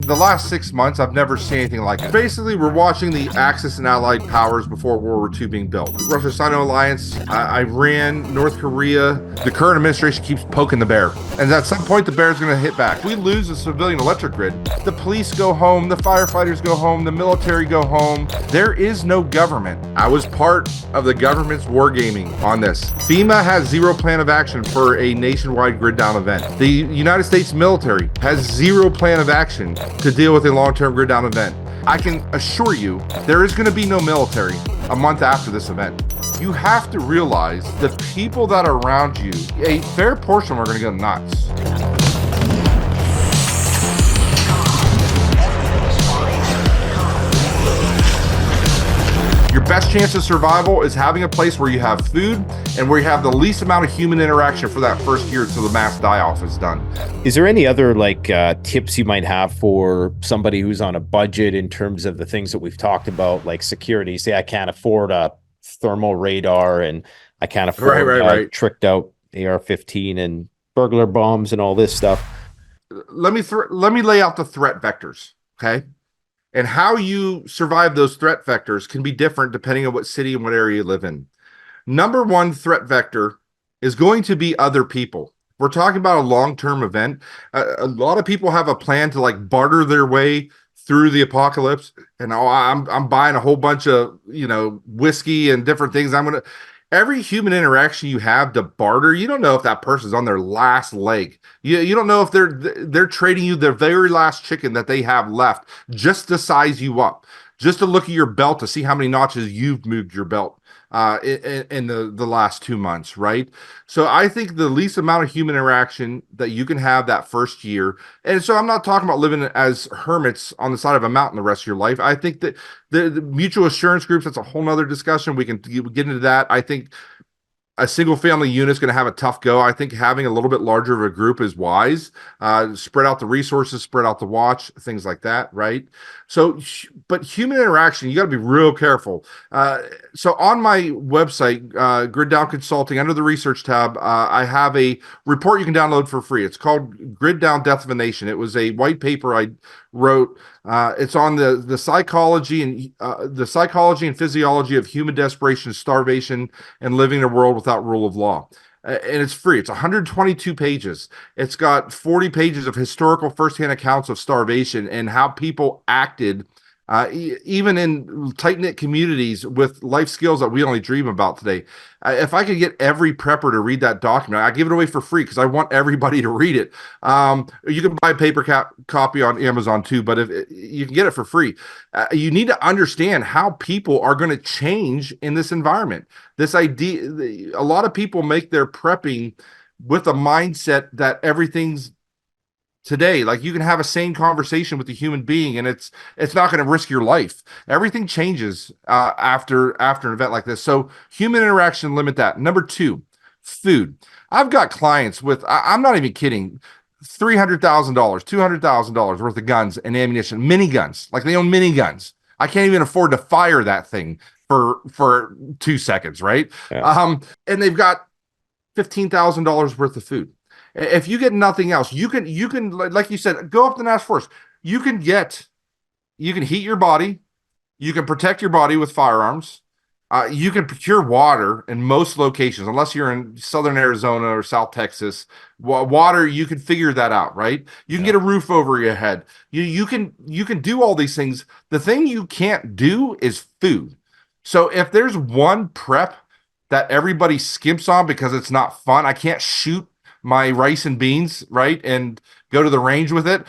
the last 6 months, I've never seen anything like it. Basically, we're watching the Axis and Allied powers before World War II being built. Russia-Sino alliance, Iran, North Korea. The current administration keeps poking the bear. And at some point, the bear's going to hit back. If we lose the civilian electric grid, the police go home, the firefighters go home, the military go home. There is no government. I was part of the government's wargaming on this. FEMA has zero plan of action for a nationwide grid down event. The United States military has zero plan of action to deal with a long-term grid down event. I can assure you there is going to be no military a month after this event. You have to realize the people that are around you, a fair portion are going to go nuts. Your best chance of survival is having a place where you have food and where you have the least amount of human interaction for that first year until the mass die-off is done. Is there any other tips you might have for somebody who's on a budget in terms of the things that we've talked about, like security? Say I can't afford a thermal radar and I can't afford tricked out AR-15 and burglar bombs and all this stuff. Let me lay out the threat vectors, okay? And how you survive those threat vectors can be different depending on what city and what area you live in. Number one threat vector is going to be other people. We're talking about a long-term event. A lot of people have a plan to barter their way through the apocalypse. And I'm buying a whole bunch of, whiskey and different things. Every human interaction you have to barter, you don't know if that person's on their last leg. You don't know if they're trading you their very last chicken that they have left just to size you up, just to look at your belt to see how many notches you've moved your belt in the last 2 months, right? So I think the least amount of human interaction that you can have that first year, and so I'm not talking about living as hermits on the side of a mountain the rest of your life. I think that the mutual assurance groups, that's a whole nother discussion. We can get into that. I think a single family unit is going to have a tough go. I think having a little bit larger of a group is wise. Spread out the resources, spread out the watch, things like that, right? So, but human interaction, you got to be real careful. So on my website, Grid Down Consulting, under the research tab, I have a report you can download for free. It's called Grid Down Death of a Nation. It was a white paper I wrote. It's on the psychology and physiology of human desperation, starvation, and living in a world without rule of law. And it's free. It's 122 pages. It's got 40 pages of historical firsthand accounts of starvation and how people acted, even in tight-knit communities with life skills that we only dream about today. If I could get every prepper to read that document, I give it away for free because I want everybody to read it. You can buy a paper copy on Amazon too, but if you can get it for free. You need to understand how people are going to change in this environment. This idea, a lot of people make their prepping with a mindset that everything's today. Like you can have a sane conversation with a human being and it's not going to risk your life. Everything changes after an event like this. So human interaction, limit that. Number two, food. I've got clients with, I'm not even kidding, $300,000, $200,000 worth of guns and ammunition, miniguns. Like they own miniguns. I can't even afford to fire that thing for 2 seconds, right? Yeah. And they've got $15,000 worth of food. If you get nothing else, you can, like you said, go up to the task force. You can heat your body. You can protect your body with firearms. You can procure water in most locations, unless you're in Southern Arizona or South Texas. Water, you can figure that out, right? You can get a roof over your head. You can do all these things. The thing you can't do is food. So if there's one prep that everybody skimps on because it's not fun, I can't shoot my rice and beans, right, and go to the range with it.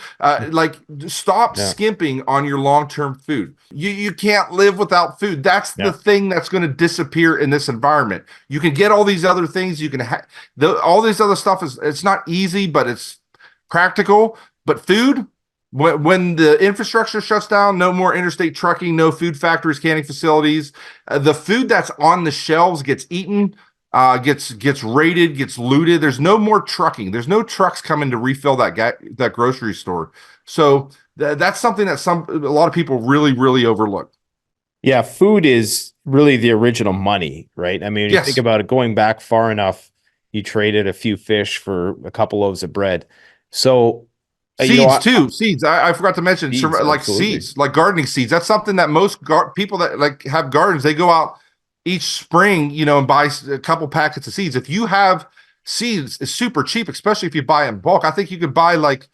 Stop skimping on your long-term food. You can't live without food. That's the thing that's going to disappear in this environment. You can get all these other things. You can all this other stuff it's not easy, but it's practical. But food, when the infrastructure shuts down, no more interstate trucking, no food factories, canning facilities. The food that's on the shelves gets eaten. Gets raided, gets looted. There's no more trucking. There's no trucks coming to refill that grocery store. So that's something that a lot of people really, really overlook. Yeah, food is really the original money, right? I mean, when you think about it, going back far enough, you traded a few fish for a couple loaves of bread. So You know, Seeds too. Seeds. I forgot to mention seeds, like absolutely. seeds, like gardening seeds. That's something that most people that like have gardens, they go out each spring, and buy a couple packets of seeds. If you have seeds, it's super cheap, especially if you buy in bulk. I think you could buy like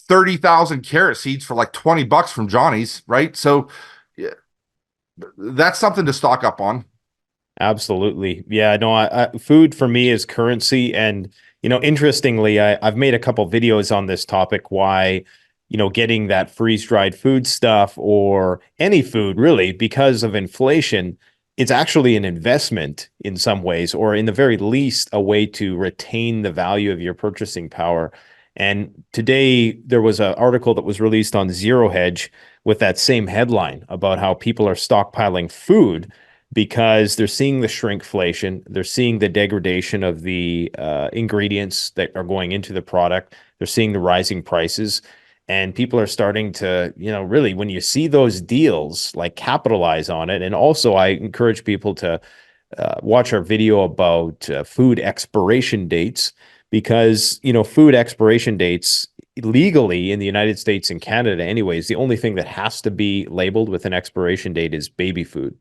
30,000 carrot seeds for like $20 from Johnny's, right? So yeah, that's something to stock up on. Absolutely. Yeah, no, food for me is currency. And, interestingly, I've made a couple videos on this topic, why, getting that freeze-dried food stuff or any food really, because of inflation, it's actually an investment in some ways, or in the very least, a way to retain the value of your purchasing power. And today there was an article that was released on Zero Hedge with that same headline about how people are stockpiling food because they're seeing the shrinkflation, they're seeing the degradation of the ingredients that are going into the product, they're seeing the rising prices, and people are starting to, really, when you see those deals, like capitalize on it. And also, I encourage people to watch our video about food expiration dates, because food expiration dates legally in the United States and Canada anyways, the only thing that has to be labeled with an expiration date is baby food.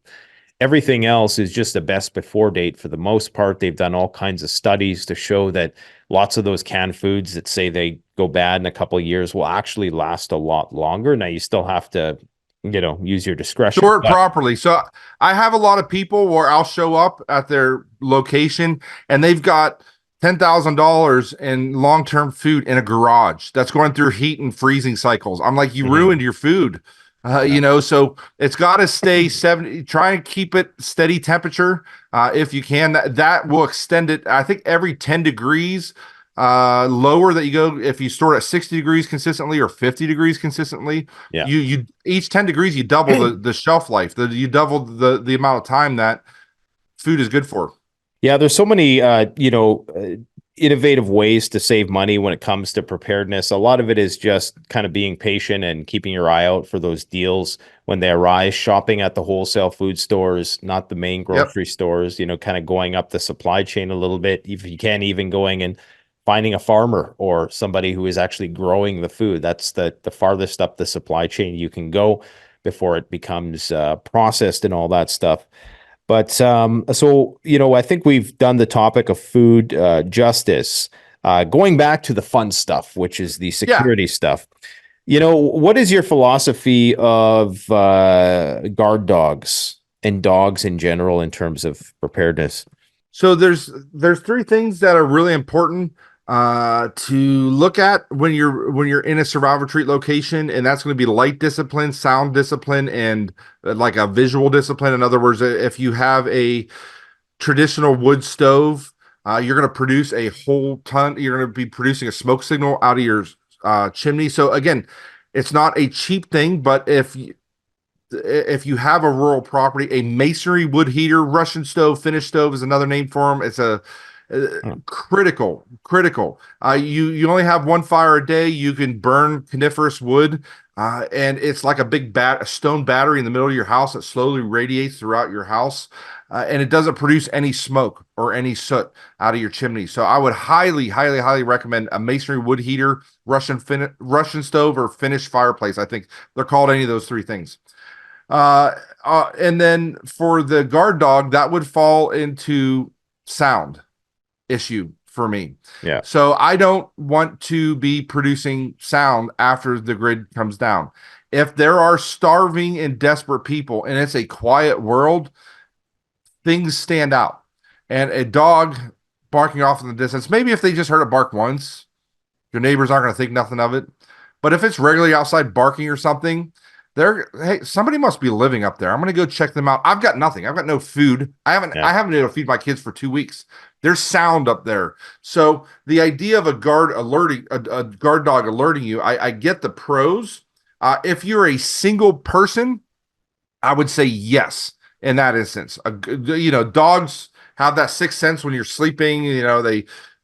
Everything else is just a best before date for the most part. They've done all kinds of studies to show that lots of those canned foods that say they go bad in a couple of years will actually last a lot longer. Now, you still have to, use your discretion. Store it properly. So I have a lot of people where I'll show up at their location and they've got $10,000 in long-term food in a garage that's going through heat and freezing cycles. I'm like, you ruined your food. So it's got to stay 70, try and keep it steady temperature. If you can, that will extend it. I think every 10 degrees lower that you go, if you store it at 60 degrees consistently or 50 degrees consistently, Yeah. you each 10 degrees, you double the shelf life, you double the amount of time that food is good for. Yeah, there's so many, innovative ways to save money when it comes to preparedness. A lot of it is just kind of being patient and keeping your eye out for those deals when they arise, shopping at the wholesale food stores, not the main Yep. grocery stores, kind of going up the supply chain a little bit. If you can, even going and finding a farmer or somebody who is actually growing the food. That's the farthest up the supply chain you can go before it becomes processed and all that stuff. But I think we've done the topic of food justice. Going back to the fun stuff, which is the Yeah. security stuff. What is your philosophy of guard dogs and dogs in general in terms of preparedness? So there's three things that are really important to look at when you're in a survival retreat location, and that's going to be light discipline, sound discipline, and like a visual discipline. In other words, if you have a traditional wood stove, you're going to produce a whole ton. You're going to be producing a smoke signal out of your chimney. So again, it's not a cheap thing, but if you have a rural property, a masonry wood heater, Russian stove, Finnish stove is another name for them. It's a critical. You only have one fire a day. You can burn coniferous wood, and it's like a stone battery in the middle of your house that slowly radiates throughout your house, and it doesn't produce any smoke or any soot out of your chimney. So I would highly recommend a masonry wood heater, Russian stove, or Finnish fireplace. I think they're called any of those three things. And then for the guard dog, that would fall into sound issue for me. Yeah. So I don't want to be producing sound after the grid comes down. If there are starving and desperate people and it's a quiet world, things stand out. And a dog barking off in the distance, maybe if they just heard it bark once, your neighbors aren't going to think nothing of it. But if it's regularly outside barking or something, hey, somebody must be living up there. I'm gonna go check them out. I've got nothing. I've got no food. I haven't been able to feed my kids for 2 weeks. There's sound up there. So the idea of a guard alerting a guard dog alerting you, I get the pros. If you're a single person, I would say yes in that instance. Dogs have that sixth sense when you're sleeping.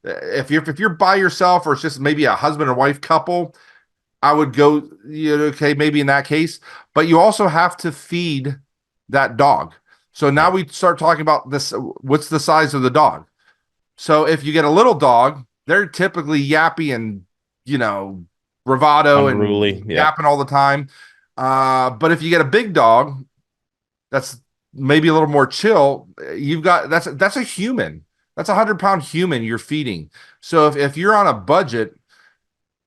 If you're by yourself, or it's just maybe a husband and wife couple, I would go, okay, maybe in that case, but you also have to feed that dog. So now we start talking about this. What's the size of the dog? So if you get a little dog, they're typically yappy and, bravado Unruly. and Yep. yapping all the time. But if you get a big dog that's maybe a little more chill, you've got that's a human. That's 100-pound human you're feeding. So if you're on a budget,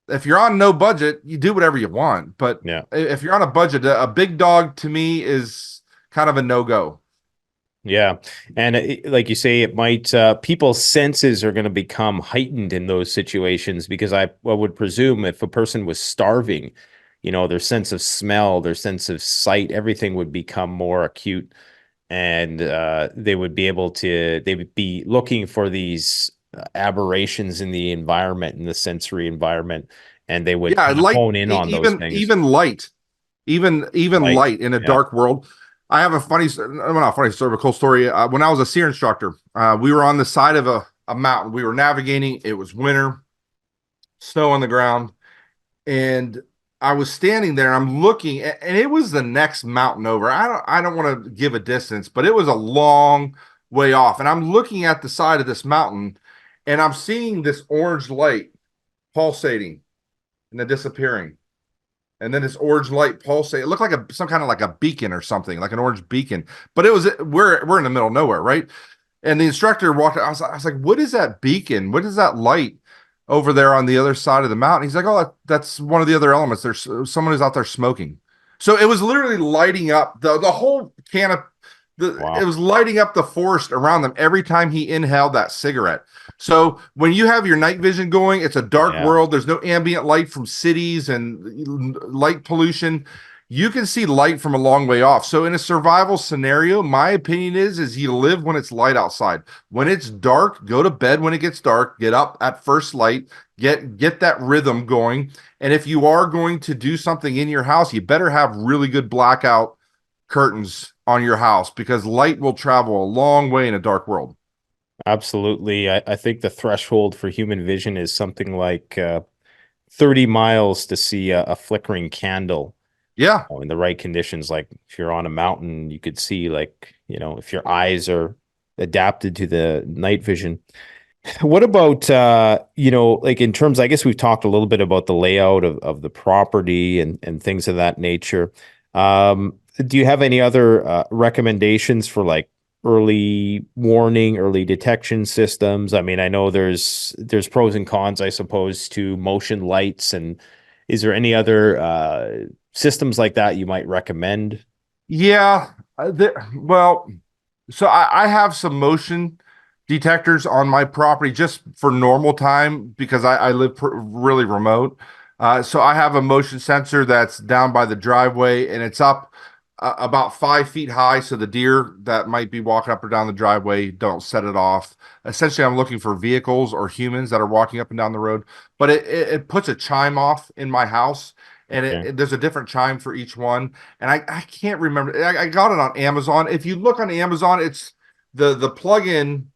if you're on no budget, you do whatever you want. But Yeah. if you're on a budget, a big dog to me is kind of a no-go. Yeah. And like you say, it might, people's senses are going to become heightened in those situations because I would presume if a person was starving, their sense of smell, their sense of sight, everything would become more acute, and they would be looking for these aberrations in the environment, in the sensory environment, and they would Yeah, kind of light, hone in on those things. even light, even Like, light in a yeah. dark world. I have a funny, well, not funny story, but a cool story. When I was a SEER instructor, we were on the side of a mountain. We were navigating. It was winter, snow on the ground, and I was standing there. I'm looking, and it was the next mountain over. I don't want to give a distance, but it was a long way off. And I'm looking at the side of this mountain, and I'm seeing this orange light pulsating and then disappearing. And then this orange light pulsate. It looked like some kind of like a beacon or something, like an orange beacon. But it was we're in the middle of nowhere, right? And the instructor walked. I was like, "What is that beacon? What is that light over there on the other side of the mountain?" He's like, "Oh, that's one of the other elements. There's someone who's out there smoking." So it was literally lighting up the whole canopy. It Wow. was lighting up the forest around them every time he inhaled that cigarette. So when you have your night vision going, it's a dark Yeah. world. There's no ambient light from cities and light pollution. You can see light from a long way off. So in a survival scenario, my opinion is you live when it's light outside. When it's dark, go to bed when it gets dark. Get up at first light. Get that rhythm going. And if you are going to do something in your house, you better have really good blackout curtains on your house because light will travel a long way in a dark world. Absolutely. I think the threshold for human vision is something like 30 miles to see a flickering candle Yeah. in the right conditions. Like if you're on a mountain, you could see, like, if your eyes are adapted to the night vision. What about, like in terms, I guess we've talked a little bit about the layout of the property and things of that nature. Do you have any other recommendations for like early warning, early detection systems? I mean, I know there's pros and cons, I suppose, to motion lights, and is there any other systems like that you might recommend? Yeah. Well, so I have some motion detectors on my property just for normal time because I live really remote. So I have a motion sensor that's down by the driveway and it's up about 5 feet high. So the deer that might be walking up or down the driveway don't set it off. Essentially, I'm looking for vehicles or humans that are walking up and down the road, but it puts a chime off in my house. And Okay. there's a different chime for each one. And I can't remember. I got it on Amazon. If you look on Amazon, it's the plug-in.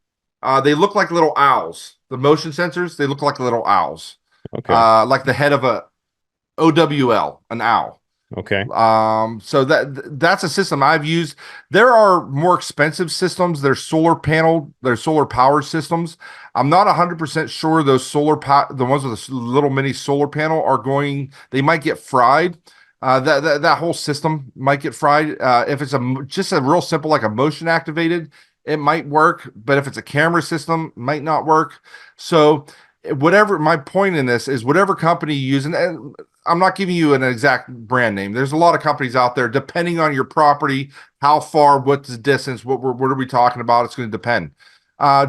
They look like little owls. The motion sensors, they look like little owls. Okay. Like the head of a OWL, an owl. Okay. So that's a system I've used. There are more expensive systems. There's solar powered systems. I'm not 100% sure those the ones with a little mini solar panel they might get fried. That whole system might get fried. If it's just a real simple, like a motion activated, it might work. But if it's a camera system, it might not work. So whatever my point in this is, whatever company you use, and I'm not giving you an exact brand name. There's a lot of companies out there, depending on your property, how far, what's the distance, what are we talking about? It's going to depend.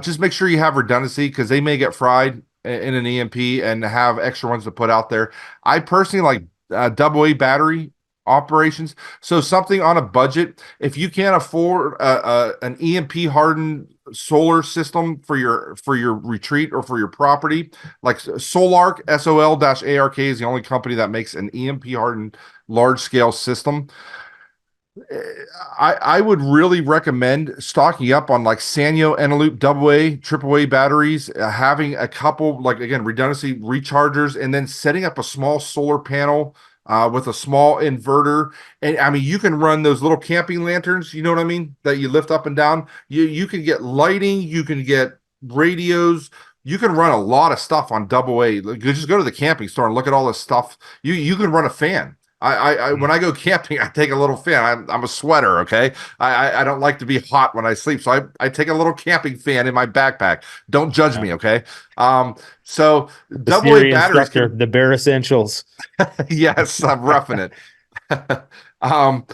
Just make sure you have redundancy because they may get fried in an EMP and have extra ones to put out there. I personally like AA battery operations. So something on a budget, if you can't afford an EMP hardened solar system for your retreat or for your property, like Solark, SOL-ARK is the only company that makes an EMP hardened large scale system. I would really recommend stocking up on like Sanyo, Eneloop, AA, AAA batteries, having a couple, like again, redundancy rechargers, and then setting up a small solar panel with a small inverter. And I mean, you can run those little camping lanterns, you know what I mean, that you lift up and down. You can get lighting, you can get radios, you can run a lot of stuff on double A. Like, you just go to the camping store and look at all this stuff. You can run a fan. When I go camping, I take a little fan. I'm a sweater, okay. I don't like to be hot when I sleep, so I take a little camping fan in my backpack. Don't judge Yeah. me, okay. So The double A Siri batteries instructor, can, the bare essentials. yes, I'm roughing it. um,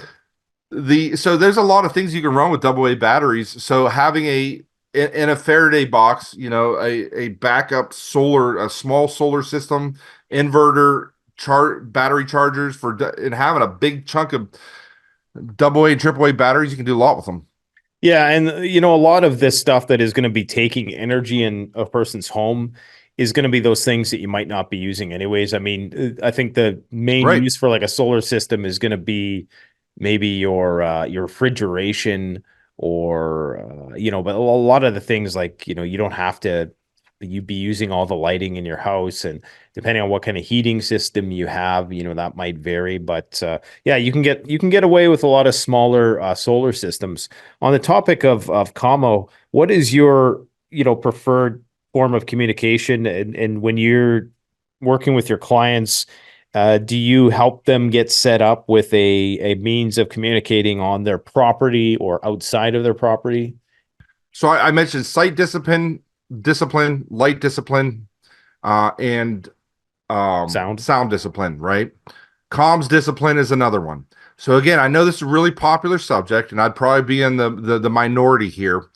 so there's a lot of things you can run with double A batteries. So having in a Faraday box, a backup a small solar system, inverter, battery chargers and having a big chunk of double A and triple A batteries, you can do a lot with them. Yeah, and a lot of this stuff that is going to be taking energy in a person's home is going to be those things that you might not be using anyways. I mean, I think the main Right. use for like a solar system is going to be maybe your refrigeration or but a lot of the things like, you don't have to you be using all the lighting in your house, and depending on what kind of heating system you have, that might vary, but yeah, you can get away with a lot of smaller solar systems. On the topic of commo, what is your, preferred form of communication? And when you're working with your clients, do you help them get set up with a means of communicating on their property or outside of their property? So I mentioned site discipline, light discipline, and Sound? sound discipline, right? Comms discipline is another one. So again, I know this is a really popular subject, and I'd probably be in the minority here.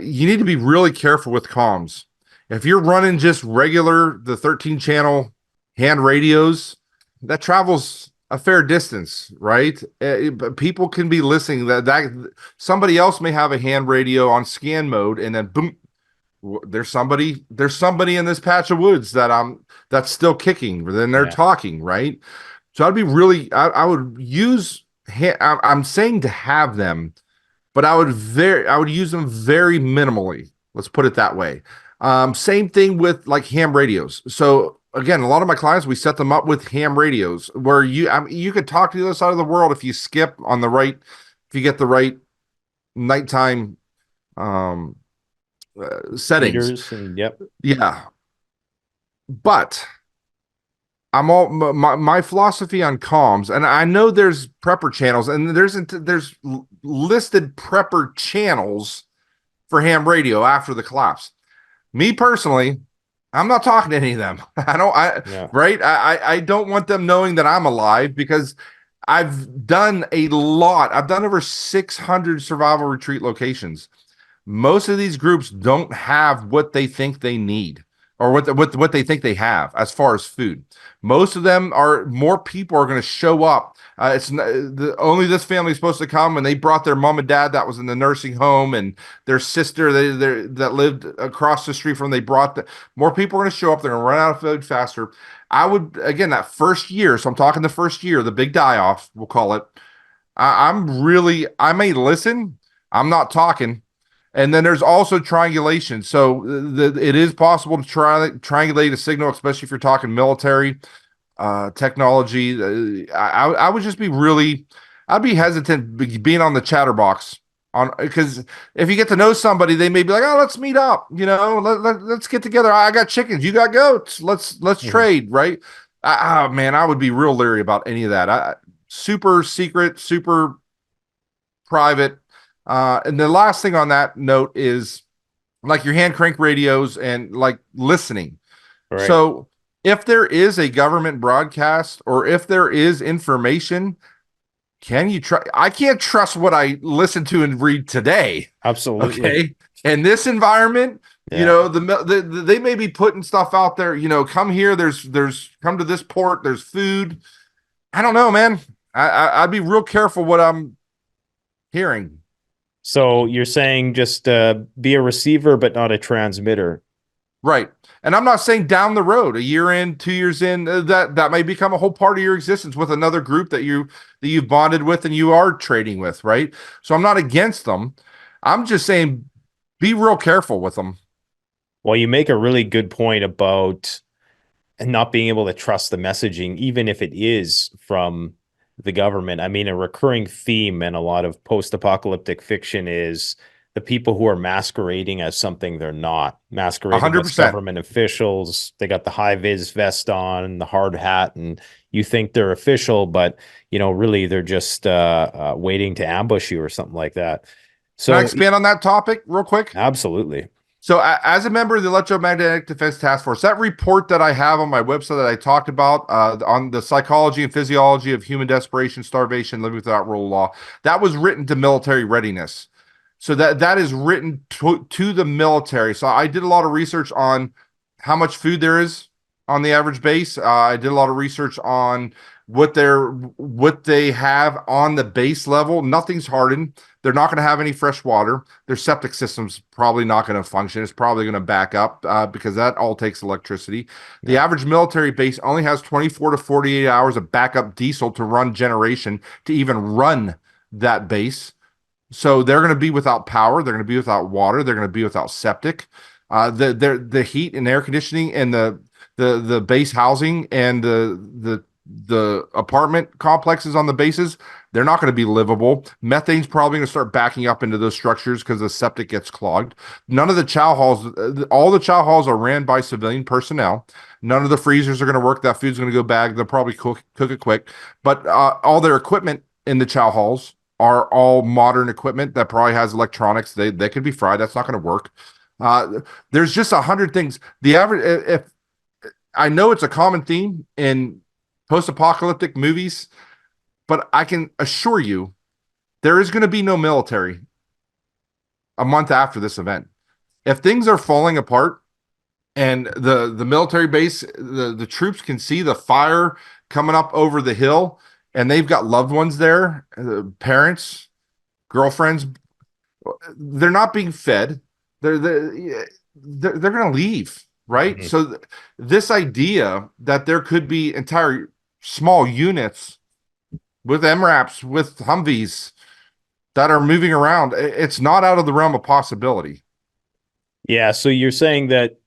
You need to be really careful with comms. If you're running just the 13 channel hand radios, that travels a fair distance, right? But people can be listening that somebody else may have a hand radio on scan mode, and then boom, there's somebody in this patch of woods that's still kicking. Then they're Yeah. talking, right? So I would use. I'm saying to have them, but I would use them very minimally. Let's put it that way. Same thing with like ham radios. So again, a lot of my clients, we set them up with ham radios where you could talk to the other side of the world if you if you get the right nighttime um, settings. Meters and yep. Yeah, but my philosophy on comms, and I know there's prepper channels, and there's listed prepper channels for ham radio after the collapse. Me personally, I'm not talking to any of them. I don't. I Yeah. right. I don't want them knowing that I'm alive because I've done a lot. I've done over 600 survival retreat locations. Most of these groups don't have what they think they need or what they think they have as far as food. Most of them are more people are going to show up. Only this family is supposed to come, and they brought their mom and dad that was in the nursing home and their sister that lived across the street from. They brought more people are going to show up. They're going to run out of food faster. I would again that first year. So I'm talking the first year, the big die off, we'll call it. I may listen. I'm not talking. And then there's also triangulation. So it is possible to triangulate a signal, especially if you're talking military technology. I would just I'd be hesitant being on the chatterbox because if you get to know somebody, they may be like, oh, let's meet up. Let's get together. I got chickens, you got goats. Let's trade, right? Man, I would be real leery about any of that. Super secret, super private. And the last thing on that note is like your hand crank radios and like listening. Right. So if there is a government broadcast or if there is information, can you try? I can't trust what I listen to and read today. Absolutely. Okay. In this environment, Yeah. they may be putting stuff out there, come here. Come to this port. There's food. I don't know, man. I'd be real careful what I'm hearing. So you're saying just be a receiver, but not a transmitter. Right. And I'm not saying down the road, a year in, 2 years in, that may become a whole part of your existence with another group that you've bonded with and you are trading with, right? So I'm not against them. I'm just saying be real careful with them. Well, you make a really good point about not being able to trust the messaging, even if it is from the government. I mean, a recurring theme in a lot of post-apocalyptic fiction is the people who are masquerading as something they're not, masquerading as 100%. government officials. They got the high vis vest on, the hard hat, and you think they're official, but really they're just waiting to ambush you or something like that. Can I So expand on that topic real quick? absolutely. So, as a member of the Electromagnetic Defense Task Force, that report that I have on my website that I talked about on the psychology and physiology of human desperation, starvation, living without rule of law, that was written to military readiness. So that is written to the military. So I did a lot of research on how much food there is on the average base. I did a lot of research on what they have on the base level. Nothing's hardened. They're not going to have any fresh water. Their septic system's probably not going to function. It's probably going to back up because that all takes electricity. The Yeah. average military base only has 24 to 48 hours of backup diesel to run generation to even run that base. So they're going to be without power. They're going to be without water. They're going to be without septic. The heat and air conditioning and the base housing and the apartment complexes on the bases, they're not going to be livable. Methane's probably going to start backing up into those structures because the septic gets clogged. None of the chow halls, all the chow halls are ran by civilian personnel. None of the freezers are going to work. That food's going to go bad. They'll probably cook it quick. But all their equipment in the chow halls are all modern equipment that probably has electronics. They could be fried. That's not going to work. There's just 100 things. The average, if I know it's a common theme in post-apocalyptic movies, but I can assure you there is going to be no military a month after this event. If things are falling apart and the military base, the troops can see the fire coming up over the hill and they've got loved ones there, parents, girlfriends, they're not being fed. They're going to leave, right? Mhm. So this idea that there could be entire small units with MRAPs, with Humvees that are moving around, it's not out of the realm of possibility. Yeah. So you're saying that,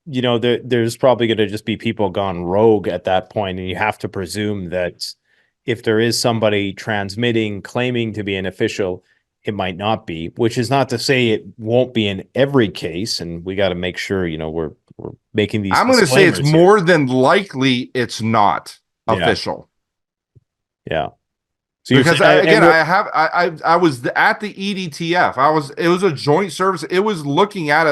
there's probably going to just be people gone rogue at that point, and you have to presume that if there is somebody transmitting, claiming to be an official, it might not be, which is not to say it won't be in every case. And we got to make sure, we're making these I'm going to say it's disclaimers here. more than likely it's not Yeah. official. Yeah. So you're Because saying, I was at the EDTF. It was a joint service. It was looking at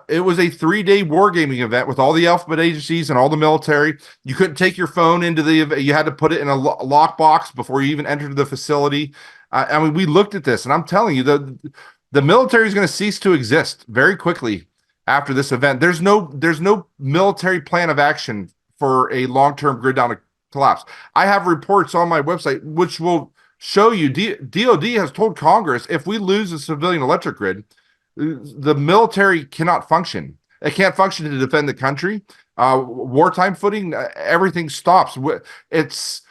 it was a 3-day wargaming event with all the alphabet agencies and all the military. You couldn't take your phone into the event. You had to put it in a lockbox before you even entered the facility. I mean, we looked at this, and I'm telling you, the military is going to cease to exist very quickly after this event. There's no military plan of action for a long-term grid down collapse. I have reports on my website which will show you DOD has told Congress if we lose a civilian electric grid, the military cannot function. It can't function to defend the country. Wartime footing, everything stops. It's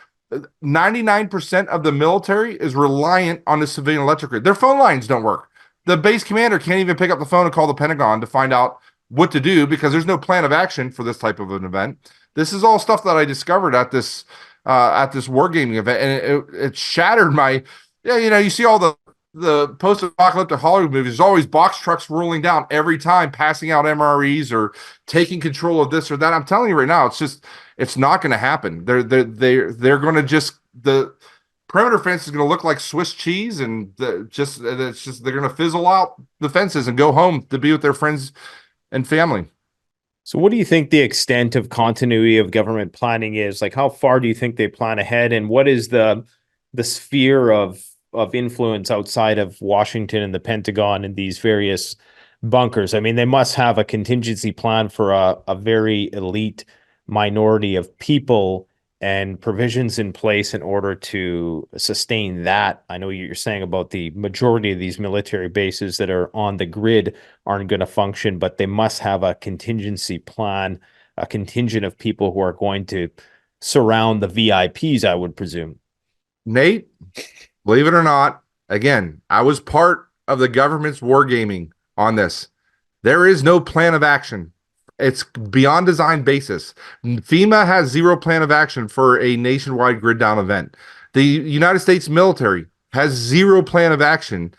99% of the military is reliant on the civilian electric grid. Their phone lines don't work. The base commander can't even pick up the phone and call the Pentagon to find out what to do because there's no plan of action for this type of an event. This is all stuff that I discovered at this wargaming event, and it shattered my. Yeah, you see all the post-apocalyptic Hollywood movies. There's always box trucks rolling down every time, passing out MREs or taking control of this or that. I'm telling you right now, it's not going to happen. They're going to just the perimeter fence is going to look like Swiss cheese, and they're going to fizzle out the fences and go home to be with their friends and family. so what do you think the extent of continuity of government planning is? Like, how far do you think they plan ahead, and what is the sphere of influence outside of Washington and the Pentagon and these various bunkers? I mean, they must have a contingency plan for a very elite minority of people and provisions in place in order to sustain that. I know you're saying about the majority of these military bases that are on the grid aren't going to function, but they must have a contingency plan, a contingent of people who are going to surround the VIPs, I would presume. Nate, believe it or not, again, I was part of the government's wargaming on this. There is no plan of action. It's beyond design basis. FEMA has zero plan of action for a nationwide grid down event. The United States military has zero plan of action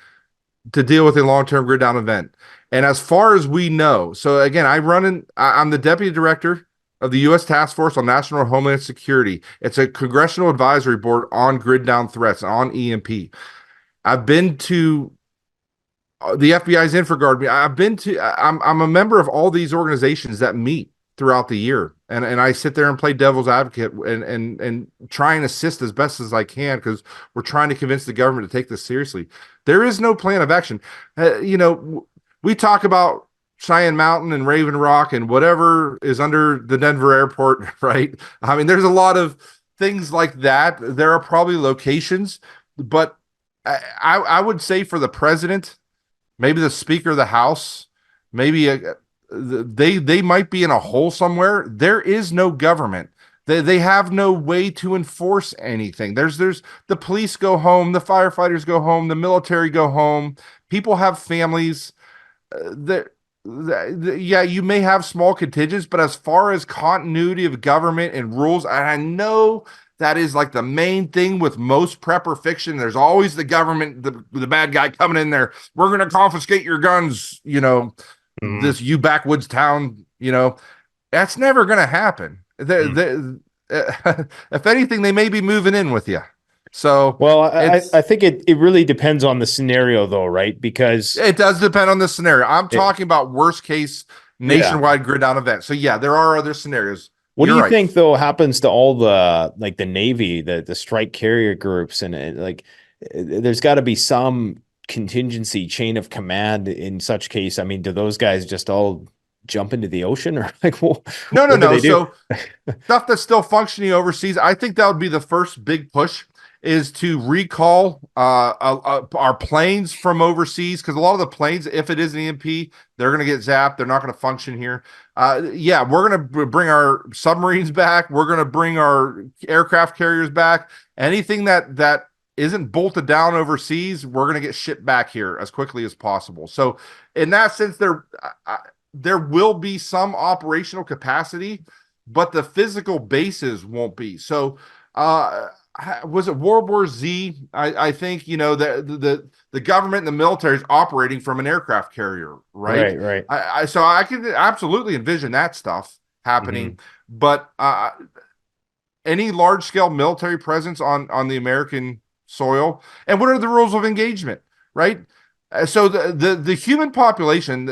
to deal with a long-term grid down event. And as far as we know, so again, I'm the deputy director of the U.S. Task Force on National Homeland Security. It's a congressional advisory board on grid down threats, on EMP. I've been to the FBI's InfraGard. I'm a member of all these organizations that meet throughout the year. And I sit there and play devil's advocate and try and assist as best as I can because we're trying to convince the government to take this seriously. There is no plan of action. We talk about Cheyenne Mountain and Raven Rock and whatever is under the Denver airport, right? I mean, there's a lot of things like that. There are probably locations, but I would say for the president, maybe the Speaker of the House, maybe they might be in a hole somewhere. There is no government. They have no way to enforce anything. There's the police go home, the firefighters go home, the military go home. People have families. Yeah, you may have small contingents, but as far as continuity of government and rules, and I know that is like the main thing with most prepper fiction. There's always the government, the bad guy coming in there. We're going to confiscate your guns, this you backwoods town, that's never going to happen. If anything, they may be moving in with you. So, well, I think it really depends on the scenario, though, right? Because it does depend on the scenario. I'm talking about worst case nationwide grid down event. So, yeah, there are other scenarios. What do you think, though, happens to all the Navy, the strike carrier groups, and there's got to be some contingency chain of command in such case? I mean, do those guys just all jump into the ocean, or No. So stuff that's still functioning overseas, I think that would be the first big push, is to recall our planes from overseas, because a lot of the planes, if it is an EMP, they're going to get zapped. They're not going to function here. We're going to bring our submarines back. We're going to bring our aircraft carriers back. Anything that isn't bolted down overseas, we're going to get shipped back here as quickly as possible. So in that sense, there will be some operational capacity, but the physical bases won't be. So was it World War Z? I think the government and the military is operating from an aircraft carrier, right? Right. So I can absolutely envision that stuff happening, but any large scale military presence on the American soil, and what are the rules of engagement, right? So the human population,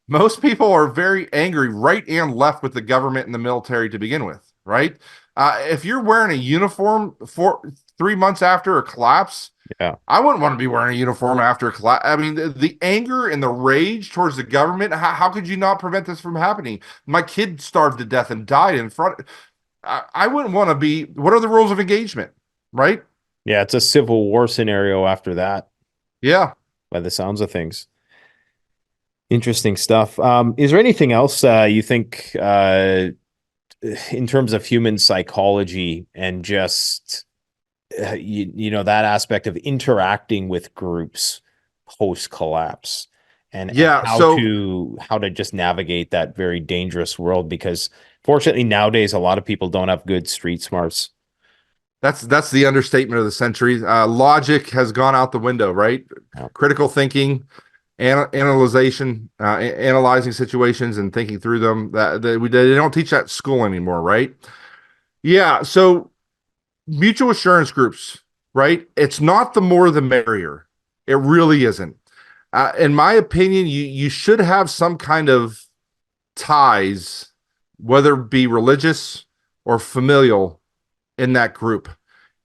most people are very angry, right and left, with the government and the military to begin with, right? If you're wearing a uniform for 3 months after a collapse, I wouldn't want to be wearing a uniform after a collapse. I mean, the anger and the rage towards the government, how could you not prevent this from happening? My kid starved to death and died in front. I wouldn't want to be. What are the rules of engagement, right? Yeah, it's a civil war scenario after that. Yeah. By the sounds of things. Interesting stuff. Is there anything else you think in terms of human psychology and just that aspect of interacting with groups post collapse, and how to just navigate that very dangerous world? Because fortunately nowadays a lot of people don't have good street smarts. That's the understatement of the century. Logic has gone out the window, right? Critical thinking, analyzing situations and thinking through them. They don't teach that at school anymore, right? Yeah. So mutual assurance groups, right? It's not the more the merrier. It really isn't. In my opinion, you should have some kind of ties, whether it be religious or familial, in that group.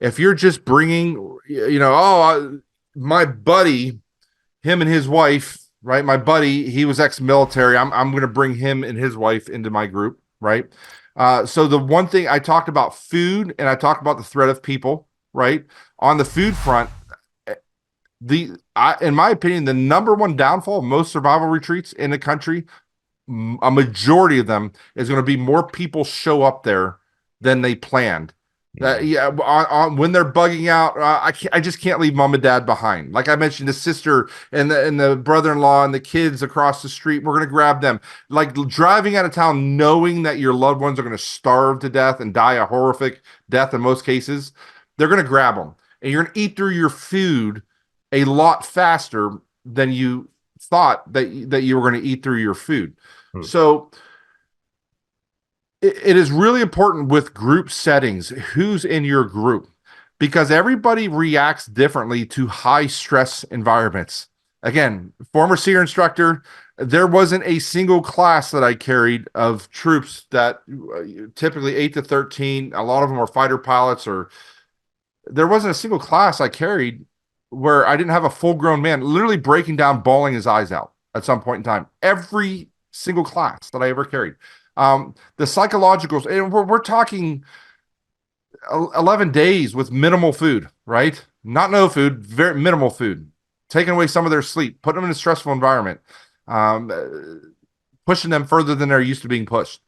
If you're just bringing, my buddy, him and his wife, right? My buddy, he was ex-military. I'm going to bring him and his wife into my group, right? So the one thing I talked about food, and I talked about the threat of people, right? On the food front, in my opinion, the number one downfall of most survival retreats in the country, a majority of them, is going to be more people show up there than they planned. When they're bugging out, I just can't leave mom and dad behind. Like I mentioned, the sister and the brother-in-law and the kids across the street, we're going to grab them. Like driving out of town, knowing that your loved ones are going to starve to death and die a horrific death in most cases, they're going to grab them. And you're going to eat through your food a lot faster than you thought that you were going to eat through your food. Hmm. So it is really important with group settings who's in your group, because everybody reacts differently to high stress environments. Again, former SEER instructor, there wasn't a single class that I carried of troops that typically 8 to 13, a lot of them were fighter pilots, or there wasn't a single class I carried where I didn't have a full grown man literally breaking down, bawling his eyes out at some point in time. Every single class that I ever carried. The psychologicals, and we're talking 11 days with minimal food, right? Not no food, very minimal food, taking away some of their sleep, putting them in a stressful environment, um, pushing them further than they're used to being pushed.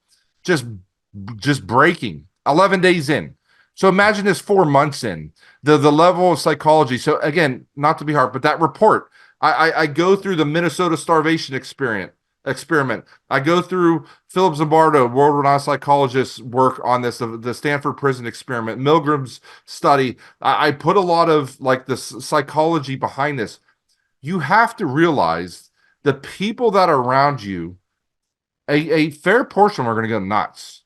Just breaking 11 days in. So imagine this 4 months in, the level of psychology. So again, not to be hard, but that report, I go through the Minnesota starvation experiment. I go through Philip Zimbardo, world-renowned psychologist's work on this, the Stanford prison experiment, Milgram's study. I put a lot of like the psychology behind this. You have to realize the people that are around you, a fair portion are going to go nuts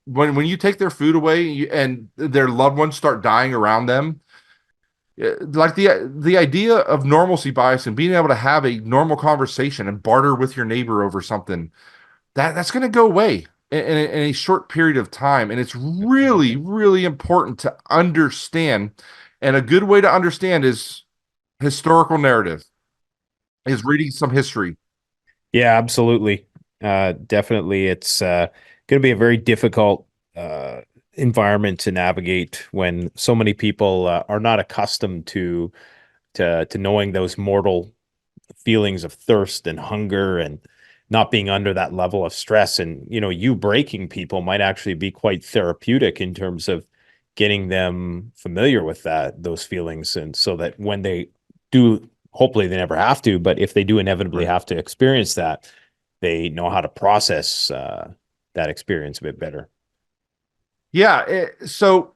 when you take their food away and their loved ones start dying around them. Like the idea of normalcy bias and being able to have a normal conversation and barter with your neighbor over something, that's going to go away in a short period of time. And it's really, really important to understand. And a good way to understand is historical narrative, is reading some history. Yeah, absolutely. Definitely. It's going to be a very difficult uh, environment to navigate when so many people are not accustomed to knowing those mortal feelings of thirst and hunger and not being under that level of stress. And, you breaking people might actually be quite therapeutic in terms of getting them familiar with those feelings. And so that when they do, hopefully they never have to, but if they do inevitably Right. have to experience that, they know how to process that experience a bit better. Yeah. So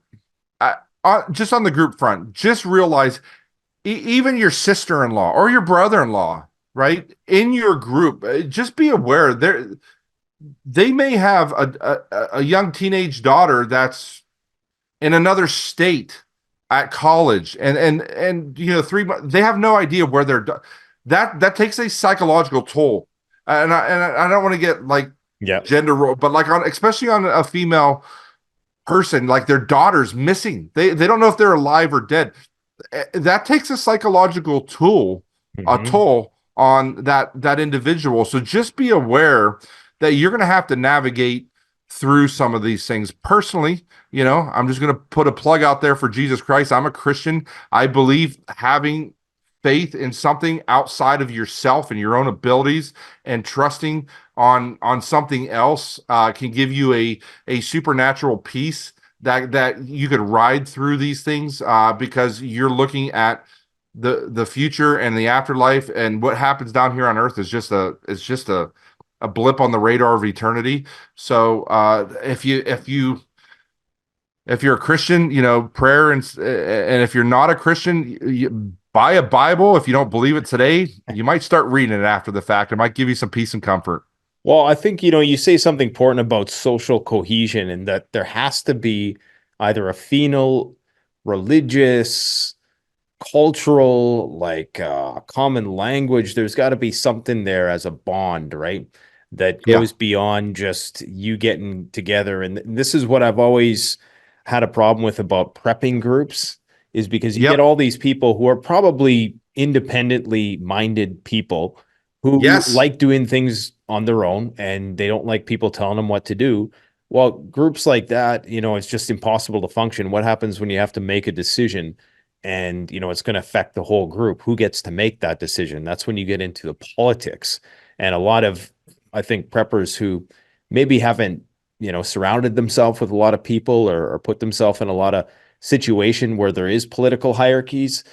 just on the group front, just realize even your sister-in-law or your brother-in-law, right? In your group, just be aware they may have a young teenage daughter that's in another state at college, and 3 months they have no idea where that takes a psychological toll. And I don't want to get like Yeah. gender role, but like on especially on a female person, like their daughter's missing. They don't know if they're alive or dead. That takes a psychological a Hmm. toll on that individual. So just be aware that you're going to have to navigate through some of these things personally. I'm just going to put a plug out there for Jesus Christ. I'm a Christian. I believe having faith in something outside of yourself and your own abilities and trusting on something else can give you a supernatural peace that you could ride through these things because you're looking at the future and the afterlife, and what happens down here on earth is just a blip on the radar of eternity. So if you're a Christian, prayer, and if you're not a Christian, buy a Bible. If you don't believe it today, you might start reading it after the fact. It might give you some peace and comfort. Well, I think, you say something important about social cohesion and that there has to be either a penal, religious, cultural, like common language. There's got to be something there as a bond, right? That Yeah. goes beyond just you getting together. And this is what I've always had a problem with about prepping groups, is because you get Yep. all these people who are probably independently minded people who Yes. like doing things on their own and they don't like people telling them what to do. Well, groups like that, it's just impossible to function. What happens when you have to make a decision and, it's going to affect the whole group? Who gets to make that decision? That's when you get into the politics. And a lot of, I think, preppers who maybe haven't, surrounded themselves with a lot of people or put themselves in a lot of situation where there is political hierarchies,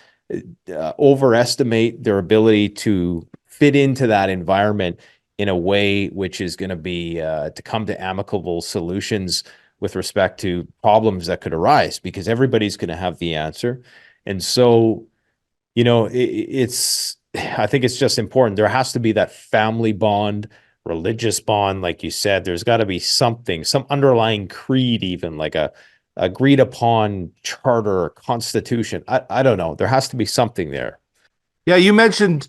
overestimate their ability to fit into that environment in a way which is going to be to come to amicable solutions with respect to problems that could arise, because everybody's going to have the answer. And so it's, I think it's just important. There has to be that family bond, religious bond, like you said. There's got to be something, some underlying creed, even like a agreed upon charter or constitution. I don't know. There has to be something there. Yeah, you mentioned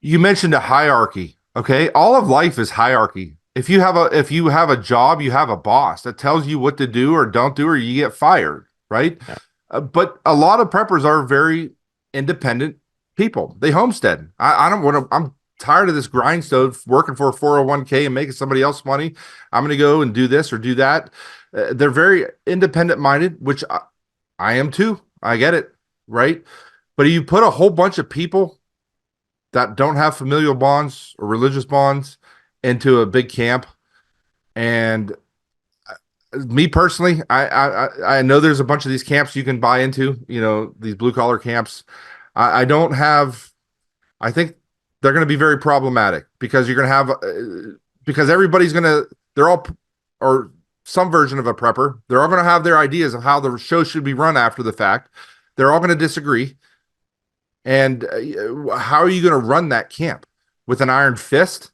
a hierarchy. Okay. All of life is hierarchy. If you have a job, you have a boss that tells you what to do or don't do, or you get fired, right? Yeah. But a lot of preppers are very independent people. They homestead. I don't want to, I'm tired of this grindstone working for a 401k and making somebody else money. I'm going to go and do this or do that. They're very independent minded, which I am too. I get it, right? But you put a whole bunch of people that don't have familial bonds or religious bonds into a big camp. And me personally, I know there's a bunch of these camps you can buy into, these blue collar camps. I don't have, I think they're going to be very problematic because you're going to have, because everybody's going to, they're all, or some version of a prepper, they're all going to have their ideas of how the show should be run after the fact. They're all going to disagree. And how are you going to run that camp with an iron fist?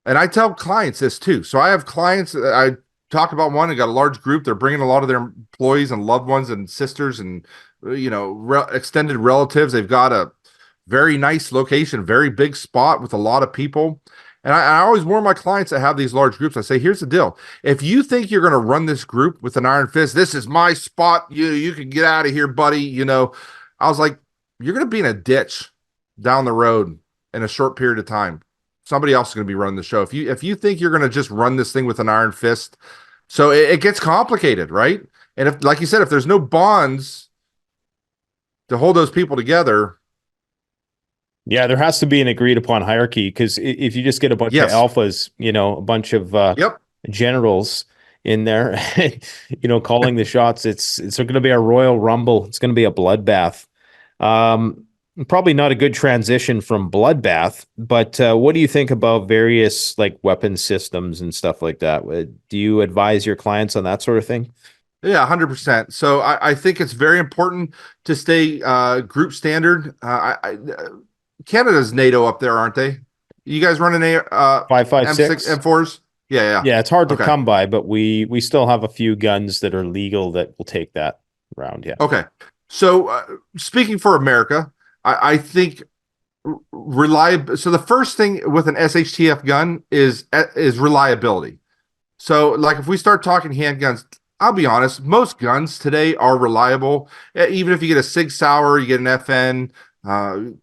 And I tell clients this too. So I have clients, I talk about one, and got a large group. They're bringing a lot of their employees and loved ones and sisters and, extended relatives. They've got a very nice location, very big spot with a lot of people. And I always warn my clients that have these large groups. I say, here's the deal. If you think you're going to run this group with an iron fist, this is my spot. You can get out of here, buddy. I was like, you're going to be in a ditch down the road in a short period of time. Somebody else is going to be running the show. If you think you're going to just run this thing with an iron fist, so it gets complicated, right? And if, like you said, if there's no bonds to hold those people together, Yeah, there has to be an agreed upon hierarchy, because if you just get a bunch of yes, alphas, a bunch of yep, generals in there, calling the shots, it's going to be a royal rumble. It's going to be a bloodbath. Um, Probably not a good transition from bloodbath, but what do you think about various like weapon systems and stuff like that? Do you advise your clients on that sort of thing? yeah, 100%. So I think it's very important to stay group standard. Canada's NATO up there, aren't they? You guys running a M6 5.56. M4s? Yeah, yeah. Yeah, it's hard to Okay. come by, but we still have a few guns that are legal that will take that round. Yeah. Okay. So speaking for America, I think reliable. So the first thing with an SHTF gun is reliability. So like if we start talking handguns, I'll be honest, most guns today are reliable. Even if you get a Sig Sauer, you get an FN,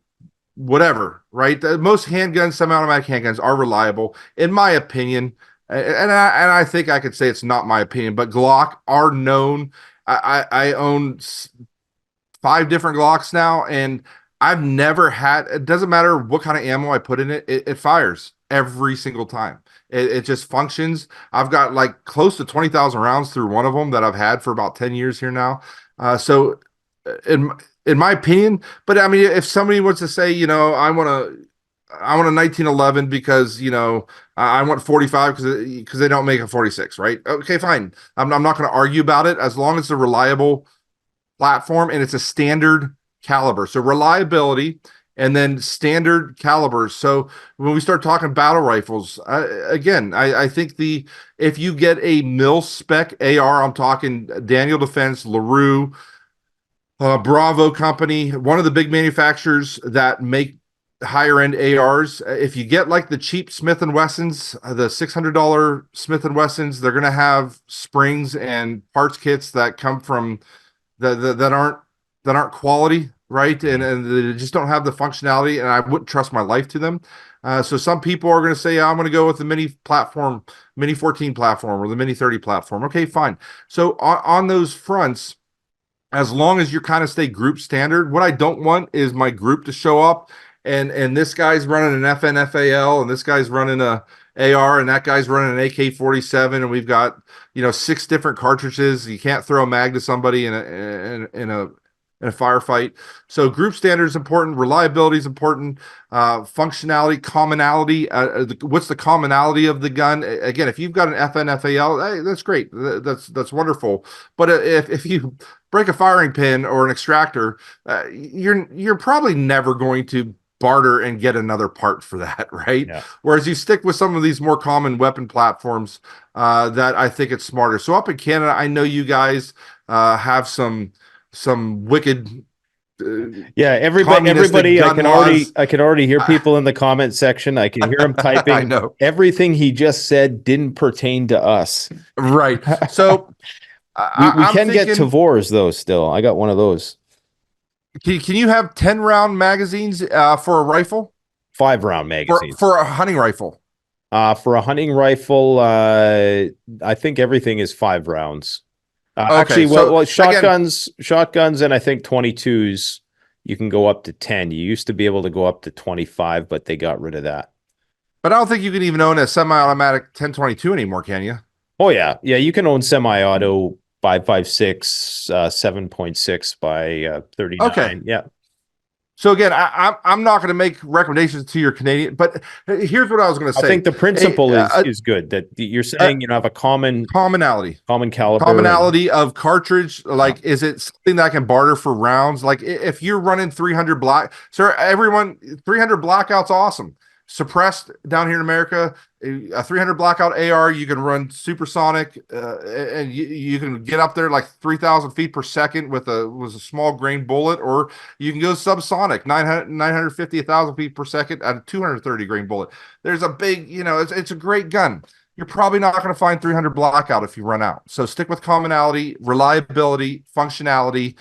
whatever, right? Most handguns, semi-automatic handguns are reliable, in my opinion. And I think I could say it's not my opinion, but Glock are known. I own 5 different Glocks now, and I've never had, it doesn't matter what kind of ammo I put in it, it fires every single time. It just functions. I've got like close to 20,000 rounds through one of them that I've had for about 10 years here now. So in my opinion, but I mean, if somebody wants to say, I want a 1911 because, I want 45 because they don't make a 46, right? Okay, fine. I'm not going to argue about it as long as it's a reliable platform and it's a standard caliber. So reliability and then standard calibers. So when we start talking battle rifles, again, I think if you get a mil spec AR, I'm talking Daniel Defense, LaRue, Bravo Company, one of the big manufacturers that make higher end ARs. If you get like the cheap Smith and Wessons, the $600 Smith and Wessons, they're going to have springs and parts kits that come from that aren't quality, right? And they just don't have the functionality, and I wouldn't trust my life to them. So some people are going to say, I'm going to go with the mini 14 platform or the mini 30 platform. Okay, fine. So on those fronts, as long as you kind of stay group standard, what I don't want is my group to show up and this guy's running an FNFAL and this guy's running a AR and that guy's running an AK-47 and we've got 6 different cartridges. You can't throw a mag to somebody in a firefight. So group standard is important, reliability is important, functionality, commonality. What's the commonality of the gun? Again, if you've got an FNFAL, hey, that's great. That's wonderful. But if you break a firing pin or an extractor, you're probably never going to barter and get another part for that, right? Yeah. Whereas you stick with some of these more common weapon platforms, that I think it's smarter. So up in Canada, I know you guys have some wicked Yeah, communistic everybody, gun laws. I can already hear I, people in the comment section. I can hear them I typing. know, Everything he just said didn't pertain to us. right? So We I'm can get thinking, Tavors though. Still, I got one of those can you have 10-round magazines for a rifle 5 round magazines. for a hunting rifle? For a hunting rifle, I think everything is 5 rounds. Okay, Actually, so again, shotguns, and I think 22s. You can go up to 10. You used to be able to go up to 25, but they got rid of that. but I don't think you can even own a semi-automatic 1022 anymore, can you? Oh yeah, yeah. You can own semi-auto 5.56, 7.6 by Okay. 39. Yeah, So again, I'm not going to make recommendations to your Canadian, but here's what I was going to I say: think the a, principle a, is good. That you're a saying have a commonality. common caliber, and Commonality of cartridge, yeah. like, is it something that I can barter for rounds? Like, if you're running 300 black, sir, everyone, 300 blackout's awesome. Suppressed down here in America, a 300 blackout AR, you can run supersonic, and you can get up there like 3,000 feet per second with a small grain bullet, or you can go subsonic, 950, 1,000 feet per second at a 230 grain bullet. There's a big, it's a great gun. You're probably not going to find 300 blackout if you run out. So stick with commonality, reliability, functionality.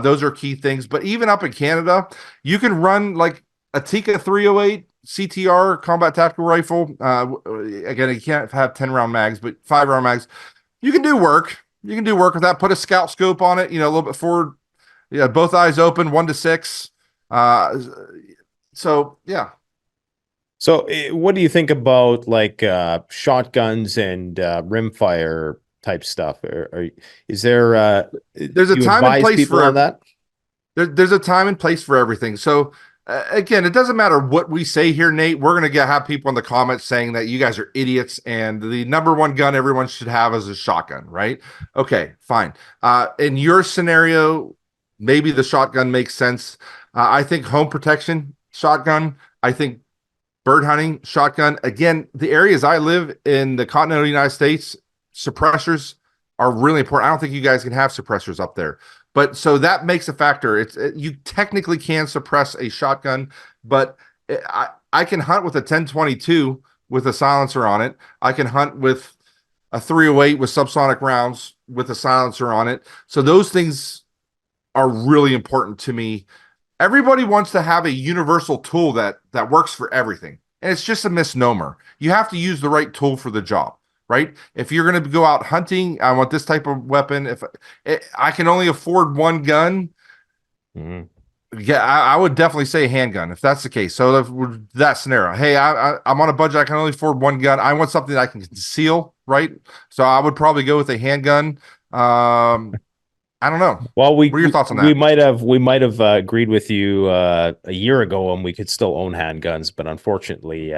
Those are key things. But even up in Canada, you can run like a Tika 308 CTR combat tactical rifle. Again, you can't have 10-round mags, but 5-round mags. You can do work. You can do work with that. Put a scout scope on it, a little bit forward. Yeah, both eyes open, 1 to 6. So yeah. So, what do you think about like shotguns and rimfire type stuff? Is there do There's a you time and advise place people on for that? there's a time and place for everything. So again, it doesn't matter what we say here, Nate. We're gonna have people in the comments saying that you guys are idiots, and the number one gun everyone should have is a shotgun, right? Okay, fine. In your scenario, maybe the shotgun makes sense. I think home protection shotgun. I think bird hunting shotgun. Again, the areas I live in the continental United States, suppressors are really important. I don't think you guys can have suppressors up there, but so that makes a factor. You technically can suppress a shotgun, but I can hunt with a 1022 with a silencer on it. I can hunt with a 308 with subsonic rounds with a silencer on it. So those things are really important to me. Everybody wants to have a universal tool that works for everything, and it's just a misnomer. You have to use the right tool for the job, right? If you're going to go out hunting, I want this type of weapon. If I can only afford one gun, Mhm. yeah, I would definitely say a handgun if that's the case. So if that scenario, hey, I'm on a budget, I can only afford one gun. I want something that I can conceal, right? So I would probably go with a handgun. I don't know. Well, What are your thoughts on that? we might have agreed with you a year ago, and we could still own handguns, but unfortunately,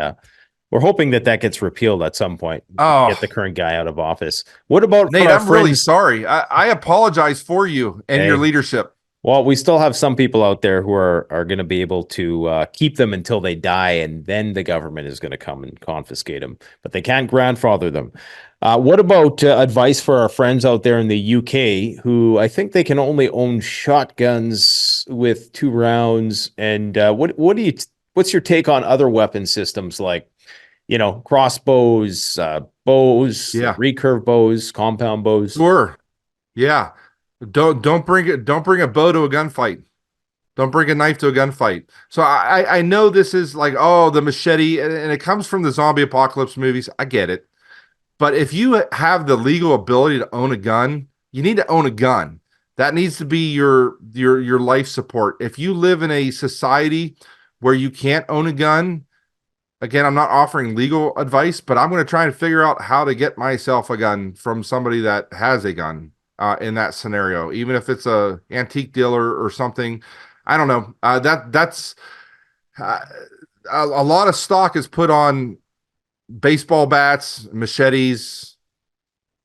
we're hoping that that gets repealed at some point. Get the Oh, current guy out of office. What about for Nate, our I'm really friends? sorry. I apologize for you and your Hey, leadership. well, we still have some people out there who are going to be able to keep them until they die, and then the government is going to come and confiscate them, but they can't grandfather them. What about advice for our friends out there in the UK who I think they can only own shotguns with 2 rounds? And what's your take on other weapon systems like, crossbows, bows, Yeah, recurve bows, compound bows? sure. Yeah. Don't bring a bow to a gunfight. Don't bring a knife to a gunfight. So I know this is like, oh, the machete, and it comes from the zombie apocalypse movies. I get it. But if you have the legal ability to own a gun, you need to own a gun. That needs to be your life support. If you live in a society where you can't own a gun, again, I'm not offering legal advice, but I'm going to try and figure out how to get myself a gun from somebody that has a gun in that scenario, even if it's a antique dealer or something. I don't know. That's uh, a lot of stock is put on baseball bats, machetes,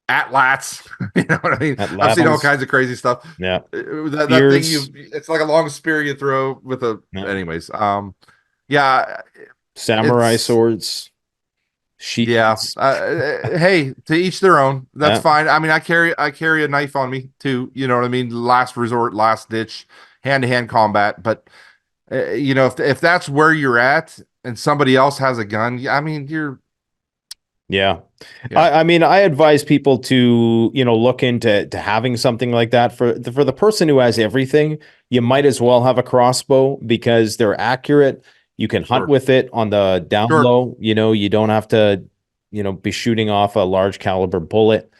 at lats. You know what I mean? At I've seen all Latham's. kinds of crazy stuff. Yeah. That thing Spears. it's like a long spear you throw with a. Yeah. Anyways, yeah, Samurai it's swords. yeah. Sheaths. Hey, to each their own. That's Yeah. fine. I mean, I carry a knife on me too. You know what I mean? Last resort, last ditch, hand to hand combat. But if that's where you're at and somebody else has a gun, I mean, Yeah. yeah, I mean, I advise people to, look into having something like that for the person who has everything. You might as well have a crossbow because they're accurate. You can hunt sure, with it on the down sure. low. You don't have to, be shooting off a large caliber bullet.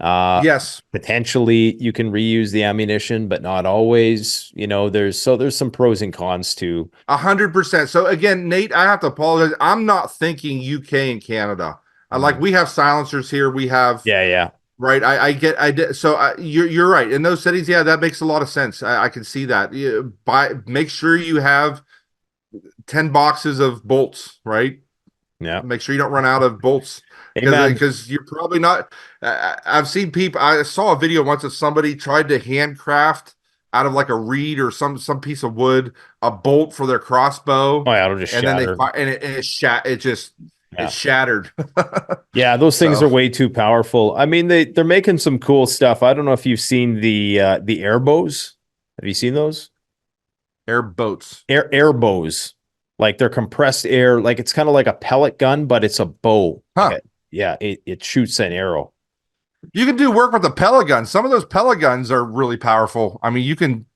Yes, Potentially you can reuse the ammunition, but not always. There's some pros and cons to. 100%. So again, Nate, I have to apologize. I'm not thinking UK and Canada. Like we have silencers here. We have Yeah, yeah. right. I did. So you're right. In those cities, yeah, that makes a lot of sense. I can see that. Make sure you have 10 boxes of bolts, right? Yeah. Make sure you don't run out of bolts Hey man. because you're probably not. I've seen people. I saw a video once of somebody tried to handcraft out of like a reed or some piece of wood a bolt for their crossbow, Oh yeah, it'll just and then they shatter. fire and it Yeah. shattered. Yeah, those things So are way too powerful. I mean, they're making some cool stuff. I don't know if you've seen the air bows. Have you seen those? air boats. Air bows. Like they're compressed air, like it's kind of like a pellet gun, but it's a bow. Huh. Yeah, it shoots an arrow. You can do work with the pellet gun. Some of those pellet guns are really powerful. I mean, you can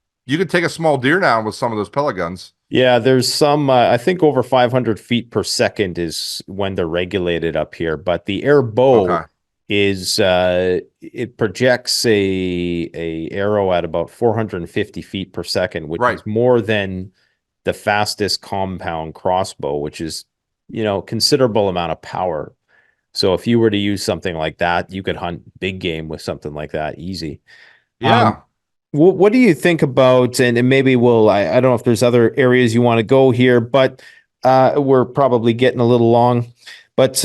take a small deer down with some of those pellet guns. Yeah, there's some, I think over 500 feet per second is when they're regulated up here, but the air bow Okay. is, it projects a arrow at about 450 feet per second, which Right. is more than the fastest compound crossbow, which is, considerable amount of power. So if you were to use something like that, you could hunt big game with something like that easy. Um, Yeah. what do you think about, and maybe I don't know if there's other areas you want to go here, but we're probably getting a little long. But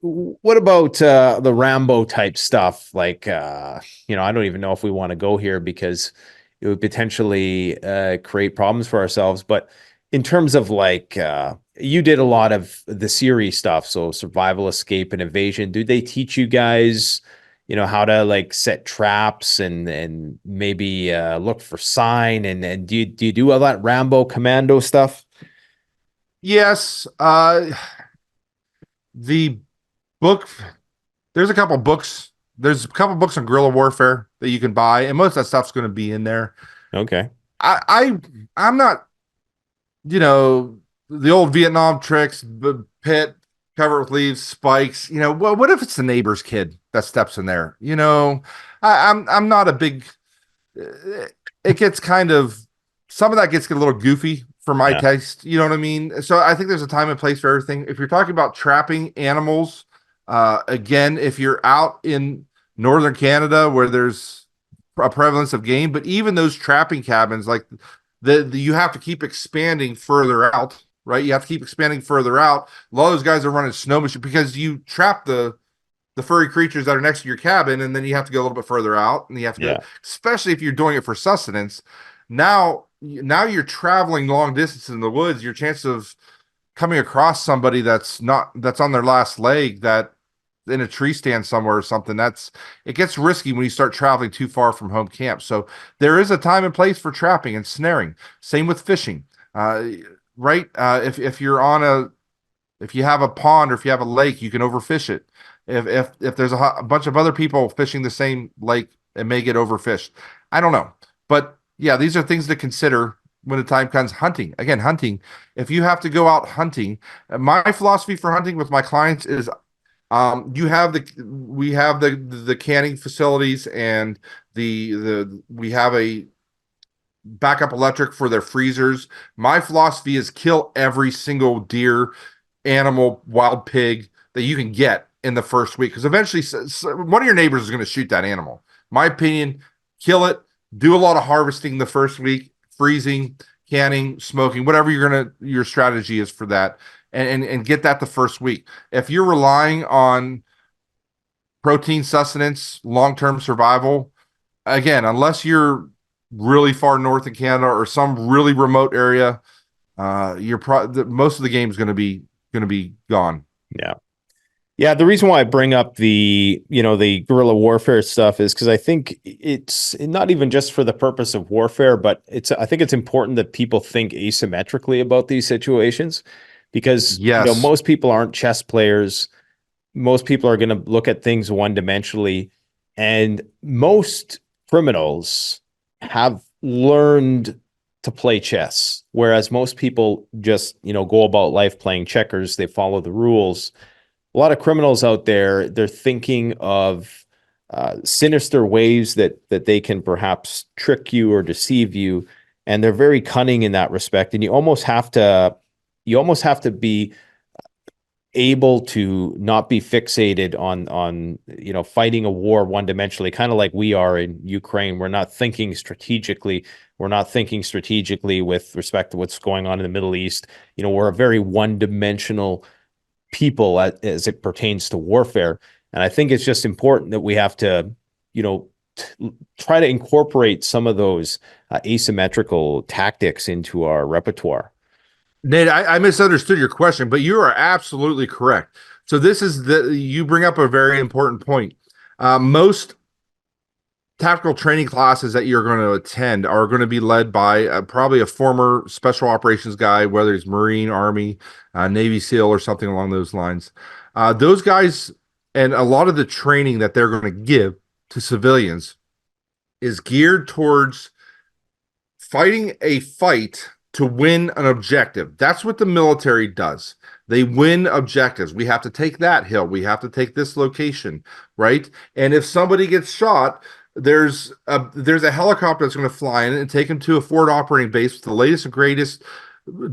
what about the Rambo type stuff? Like, I don't even know if we want to go here because it would potentially create problems for ourselves. But in terms of like, you did a lot of the series stuff, so survival, escape, and evasion. Do they teach you guys, how to like set traps and maybe look for sign and do you do all that Rambo commando stuff? Yes. The book. There's a couple books. There's a couple books on guerrilla warfare that you can buy, and most of that stuff's going to be in there. Okay. I'm not, the old Vietnam tricks, pit, cover it with leaves, spikes. Well, what if it's the neighbor's kid that steps in there? I'm not a big. It gets kind of some of that gets a little goofy for my Yeah. taste. You know what I mean? So I think there's a time and place for everything. If you're talking about trapping animals, again, if you're out in northern Canada where there's a prevalence of game, but even those trapping cabins, like the you have to keep expanding further out, right? You have to keep expanding further out. A lot of those guys are running snow machine because you trap the furry creatures that are next to your cabin, and then you have to go a little bit further out, and you have to go, Yeah. especially if you're doing it for sustenance. Now you're traveling long distance in the woods. Your chance of coming across somebody that's on their last leg that in a tree stand somewhere or something, it gets risky when you start traveling too far from home camp. So there is a time and place for trapping and snaring. Same with fishing. Right? If you have a pond or if you have a lake, you can overfish it. If there's a bunch of other people fishing the same lake, it may get overfished. I don't know, but yeah, these are things to consider when the time comes. Hunting again, hunting. If you have to go out hunting, my philosophy for hunting with my clients is, we have the canning facilities and we have a backup electric for their freezers. My philosophy is kill every single deer, animal, wild pig that you can get in the first week, because eventually one of your neighbors is going to shoot that animal. My opinion, kill it, do a lot of harvesting the first week, freezing, canning, smoking, whatever your strategy is for that, and get that the first week. If you're relying on protein sustenance, long-term survival. Again, unless you're really far north in Canada or some really remote area, most of the game is going to be gone. Yeah. Yeah, the reason why I bring up the guerrilla warfare stuff is because I think it's not even just for the purpose of warfare, but I think it's important that people think asymmetrically about these situations because, Yes. most people aren't chess players. Most people are going to look at things one-dimensionally, and most criminals have learned to play chess, whereas most people just, go about life playing checkers. They follow the rules. A lot of criminals out there, they're thinking of sinister ways that they can perhaps trick you or deceive you, and they're very cunning in that respect. And you almost have to be able to not be fixated on fighting a war one dimensionally, kind of like we are in Ukraine. We're not thinking strategically. We're not thinking strategically with respect to what's going on in the Middle East. We're a very one dimensional people as it pertains to warfare. And I think it's just important that we have to, try to incorporate some of those asymmetrical tactics into our repertoire. Nate, I misunderstood your question, but you are absolutely correct. So you bring up a very important point. Most tactical training classes that you're going to attend are going to be led by probably a former special operations guy, whether he's Marine, Army, Navy SEAL, or something along those lines. Those guys and a lot of the training that they're going to give to civilians is geared towards fighting a fight to win an objective. That's what the military does. They win objectives. We have to take that hill. We have to take this location, right? And if somebody gets shot, there's a helicopter that's going to fly in and take them to a forward operating base with the latest and greatest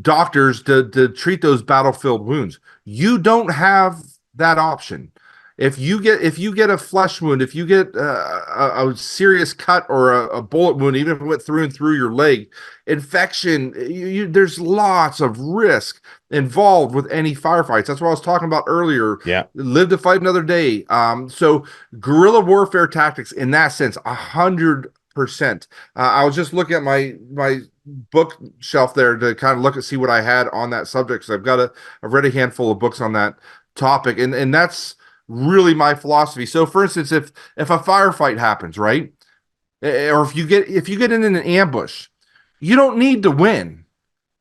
doctors to treat those battlefield wounds. You don't have that option. If you get a flesh wound, if you get a serious cut or a bullet wound, even if it went through and through your leg, infection, there's lots of risk involved with any firefights. That's what I was talking about earlier. Yeah. Live to fight another day. So guerrilla warfare tactics, in that sense, 100%. I was just looking at my bookshelf there to kind of look and see what I had on that subject. So I've read a handful of books on that topic, and that's really my philosophy. So for instance, if a firefight happens, right? Or if you get in an ambush, you don't need to win.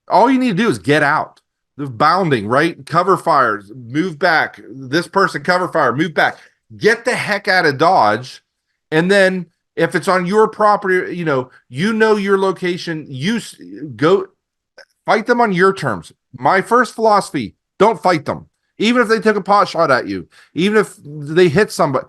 All you need to do is get out. The bounding, right? Cover fires, move back. This person cover fire, move back. Get the heck out of Dodge. And then if it's on your property, you know your location, go fight them on your terms. My first philosophy, don't fight them. Even if they took a pot shot at you, even if they hit somebody.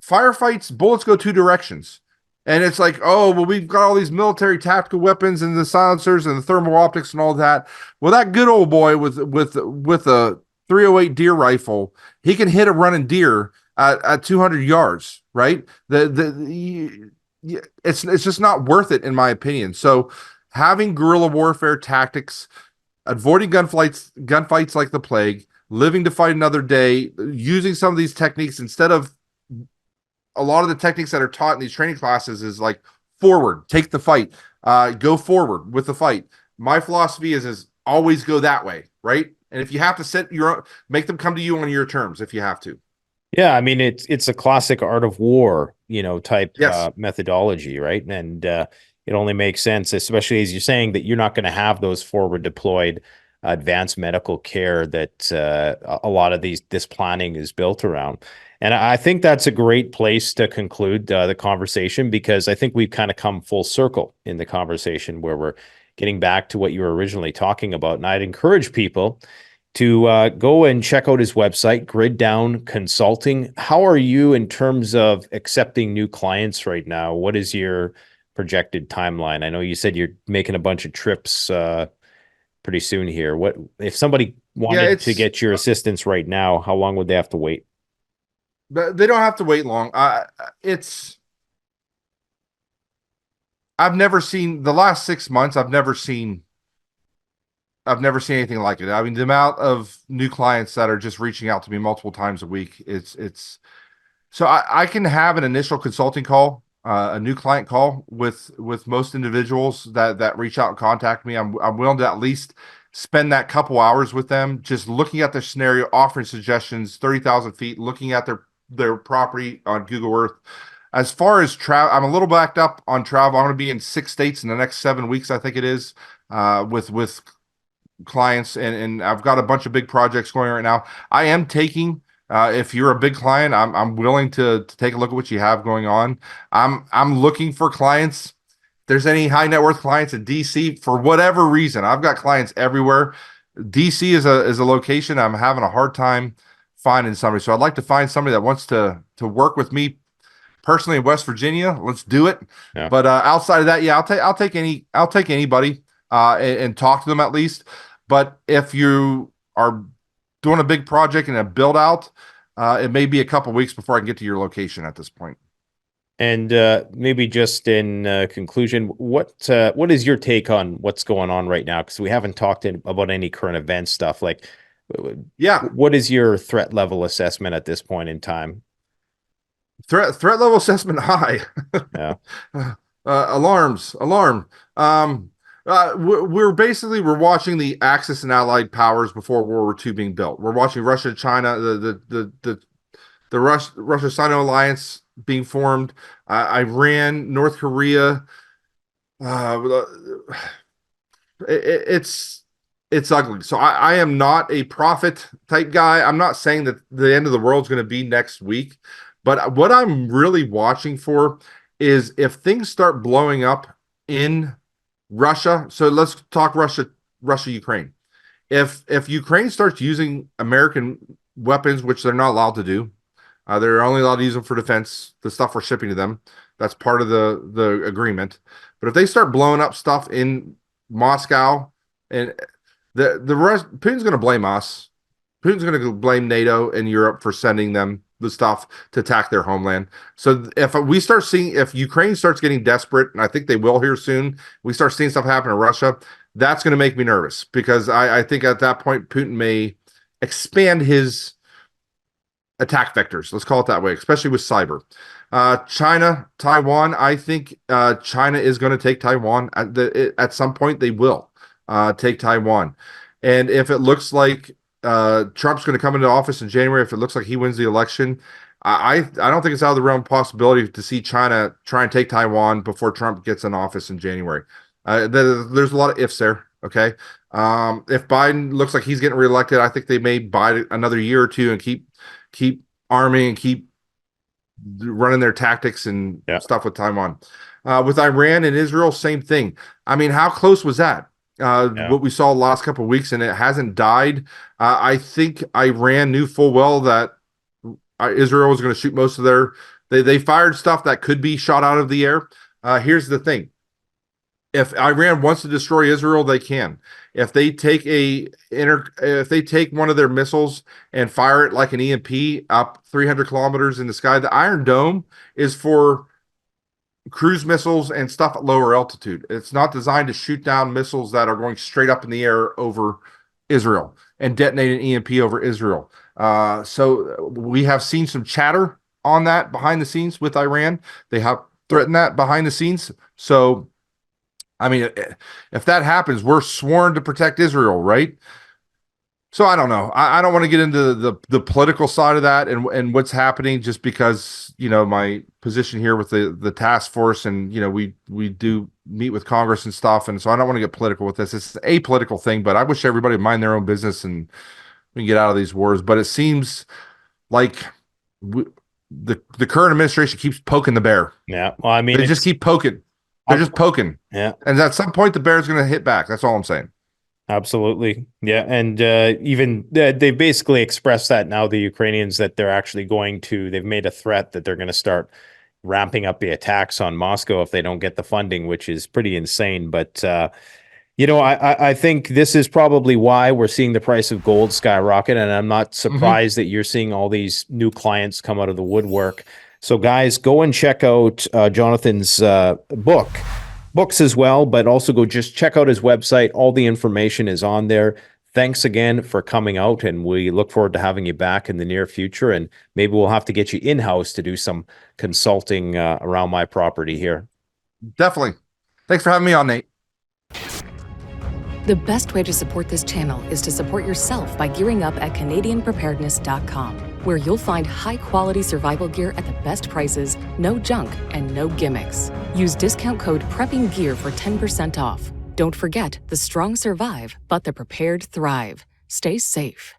Firefights, bullets go two directions. And it's like, oh, well, we've got all these military tactical weapons and the silencers and the thermal optics and all that. Well, that good old boy with a 308 deer rifle, he can hit a running deer at 200 yards, right? It's just not worth it, in my opinion. So having guerrilla warfare tactics, avoiding gunfights like the plague, living to fight another day, using some of these techniques instead of a lot of the techniques that are taught in these training classes is like forward, take the fight, go forward with the fight. My philosophy is always go that way, right? And if you have to make them come to you on your terms if you have to. Yeah, I mean it's a classic art of war, type Yes. methodology, right? And it only makes sense, especially as you're saying that you're not going to have those forward deployed advanced medical care that a lot of this planning is built around. And I think that's a great place to conclude the conversation, because I think we've kind of come full circle in the conversation where we're getting back to what you were originally talking about. And I'd encourage people to go and check out his website, Grid Down Consulting. How are you in terms of accepting new clients right now? What is your projected timeline? I know you said you're making a bunch of trips pretty soon here. What if somebody Yeah, wanted to it's get your assistance right now? How long would they have to wait? they don't have to wait long. I've never seen the last 6 months. I've never seen I've never seen anything like it. I mean, the amount of new clients that are just reaching out to me multiple times a week, it's so I can have an initial consulting call, a new client call with most individuals that reach out and contact me. I'm willing to at least spend that couple hours with them, just looking at their scenario, offering suggestions, 30,000 feet, looking at their property on Google Earth. As far as travel, I'm a little backed up on travel. I'm going to be in 6 states in the next 7 weeks, I think it is, with clients, and I've got a bunch of big projects going right now. I am taking. If you're a big client, I'm willing to take a look at what you have going on. I'm looking for clients. If there's any high net worth clients in DC for whatever reason. I've got clients everywhere. DC is a location I'm having a hard time finding somebody. So I'd like to find somebody that wants to work with me personally in West Virginia. Let's do it. Yeah. But outside of that, yeah, I'll take anybody and talk to them at least. But if you are doing a big project and a build out, it may be a couple weeks before I can get to your location at this point. And maybe just in conclusion, what is your take on what's going on right now? Because we haven't talked about any current event stuff. Like, yeah, what is your threat level assessment at this point in time? Threat level assessment high. Yeah. Alarm. We're watching the Axis and Allied powers before World War II being built. We're watching Russia, China, the Russia-Sino alliance being formed. Iran, North Korea. It's ugly. So I am not a prophet type guy. I'm not saying that the end of the world is going to be next week, but what I'm really watching for is if things start blowing up in Russia. So let's talk Russia, Ukraine. If Ukraine starts using American weapons, which they're not allowed to do, they're only allowed to use them for defense, the stuff we're shipping to them. That's part of the agreement. But if they start blowing up stuff in Moscow, and Putin's going to blame us. Putin's going to blame NATO and Europe for sending them the stuff to attack their homeland. So if Ukraine starts getting desperate, and I think they will here soon, we start seeing stuff happen in Russia, that's going to make me nervous because I think at that point Putin may expand his attack vectors. Let's call it that way, especially with cyber. China, Taiwan. I think China is going to take Taiwan at some point. They will take Taiwan, and if it looks like Trump's going to come into office in January, if it looks like he wins the election, I don't think it's out of the realm of possibility to see China try and take Taiwan before Trump gets in office in January. There's a lot of ifs there. Okay. If Biden looks like he's getting reelected, I think they may buy another year or two and keep arming and keep running their tactics and stuff with Taiwan. With Iran and Israel, same thing. I mean, how close was that? What we saw the last couple of weeks, and it hasn't died. I think Iran knew full well that Israel was going to shoot most of they fired stuff that could be shot out of the air. Here's the thing. If Iran wants to destroy Israel, they can. If they take one of their missiles and fire it like an EMP up 300 kilometers in the sky, the Iron Dome is for cruise missiles and stuff at lower altitude. It's not designed to shoot down missiles that are going straight up in the air over Israel and detonate an EMP over Israel. So we have seen some chatter on that behind the scenes with Iran. They have threatened that behind the scenes. So, I mean, if that happens, we're sworn to protect Israel, right? So I don't know. I don't want to get into the political side of that and what's happening, just because, my position here with the task force, and we do meet with Congress and stuff, and so I don't want to get political with this. It's a political thing, but I wish everybody would mind their own business and we can get out of these wars. But it seems like the current administration keeps poking the bear. Yeah, well, I mean, they just keep poking. They're just poking. Yeah, and at some point the bear's going to hit back. That's all I'm saying. Absolutely. Yeah. And even they basically expressed that now, the Ukrainians, that they're actually they've made a threat that they're going to start ramping up the attacks on Moscow if they don't get the funding, which is pretty insane. But, I think this is probably why we're seeing the price of gold skyrocket. And I'm not surprised that you're seeing all these new clients come out of the woodwork. So guys, go and check out Jonathan's book. books as well, but also go just check out his website. All the information is on there. Thanks again for coming out, and we look forward to having you back in the near future. And maybe we'll have to get you in-house to do some consulting around my property here. Definitely. Thanks for having me on, Nate. The best way to support this channel is to support yourself by gearing up at CanadianPreparedness.com, where you'll find high-quality survival gear at the best prices, no junk, and no gimmicks. Use discount code PREPPINGGEAR for 10% off. Don't forget, the strong survive, but the prepared thrive. Stay safe.